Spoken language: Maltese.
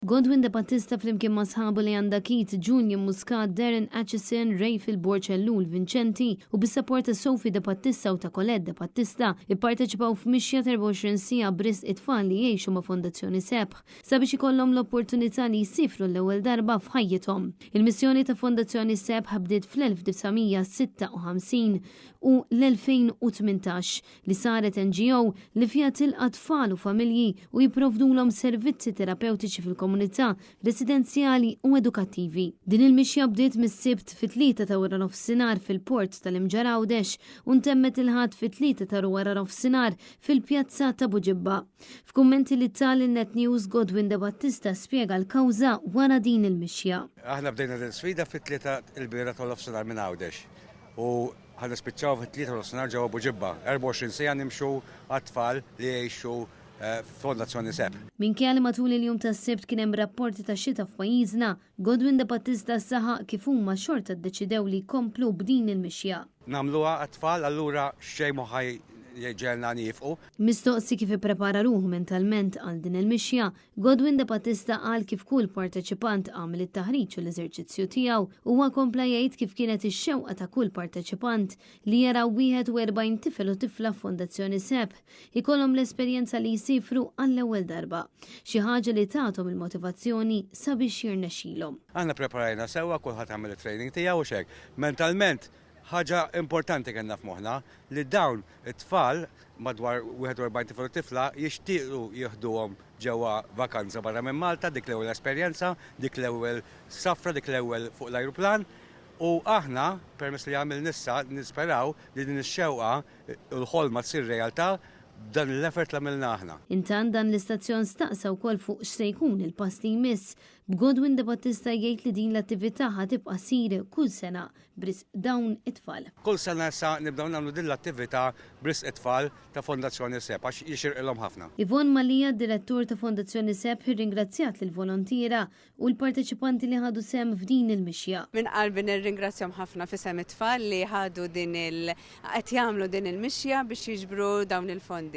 Godwin De Battista flimkien ma' sħabu li għandha Keith, Junior Muscat, Darren Atchison, Rayfield Borcellul, Vincenti u bis-sapport ta' Sophie De Battista u ta' Colette De Battista ipparteċipaw f'mixja 24 sija bris it-tfal li jgħixu ma' Fondazzjoni Sebħ sabiex ikollhom l-opportunità li jsifru l-ewwel darba f'ħajjithom. Il-missjoni ta' Fondazzjoni Sebħ bdiet fl-1956 u l-2018 li saret NGO li fiha tilqa' tfal u familji u jipprovdulhom servizzi terapeutiċi fil-komunità, residenzjali u edukattivi. Din il-mixja bdiet mis-sibt fit-3 ta' wara nofsinhar fil-port tal-Imġarawdex u ntemmet il-ħadd fit-3 ta' wara nofsinhar fil-pjazza ta' Buġibba. F'kummenti li tal Net News Godwin De Battista spjega l-kawża wara din il-mixja. Aħna bdejna din sfida fit-3 il-bira tal-nofsinhar minn Għawdex u ħana spiċċaw fit-3 tal-nofsinhar ġewwa Buġibba. 24 sija nimxu għat-tfal li jgħixu Fondazzjoni Sebħ. Minkejja li matul il-jum tas-sibt kien hemm rapporti ta' xita f'pajjiżna, Godwin De Battista saħaq kif huma xorta ddeċidew li jkomplu b'din il-mixja. Nagħmluha għat-tfal allura xejn ma ħaj ġelna nifqu. Mistoqsi kif ipprepara ruħu mentalment għal din il-mixja, Godwin De Battista qal kif kull parteċipant għamel it-taħriġ u l-eżerċizzju tiegħu huwa kompla jgħid kif kienet ix-xewqa ta' kull parteċipant li jaraw 41 tifel u tifla f'Fondazzjoni Sebħ ikollhom l-esperjenza li jsifru għall-ewwel darba. Xi ħaġa li tagħthom il-motivazzjoni sabiex jirnexxilhom. Aħna preparajna sewwa kulħadd għamel it-training tiegħu u xejn. Mentalment ħaġa importanti kellna f'moħħna li dawn it-tfal madwar 41 tifel u tifla jixtiequ jieħduhom ġewwa vakanza barra minn Malta, dik l-ewwel esperjenza, dik l-ewwel safra, dik l-ewwel fuq l-ajruplan. U aħna permess li għamil nissa nisperaw li din ix-xewqa l-ħolma tsir realtà dan l-effort l-għamilna aħna. Intan dan l-istazzjon staqsa wkoll fuq x'se jkun il-pass li jmiss. B'Godwin De Battista jgħid li din l-attività ħatibqa' ssir kull sena bris dawn it-tfal. Kull sena issa nibdew nagħmlu din l-attività bris it-tfal ta' Fondazzjoni Sebħ għax jixirqilhom ħafna. Yvonne Malija, direttur ta' Fondazzjoni Sebħ, irringrazzjat lill-volontiera u l-parteċipanti li ħadu sehem f'din il-mixja. Min qalbi nirringrazzjahom ħafna fisem it-tfal li ħadu qed jagħmlu din il-mixja biex jiġbru dawn il-fondi.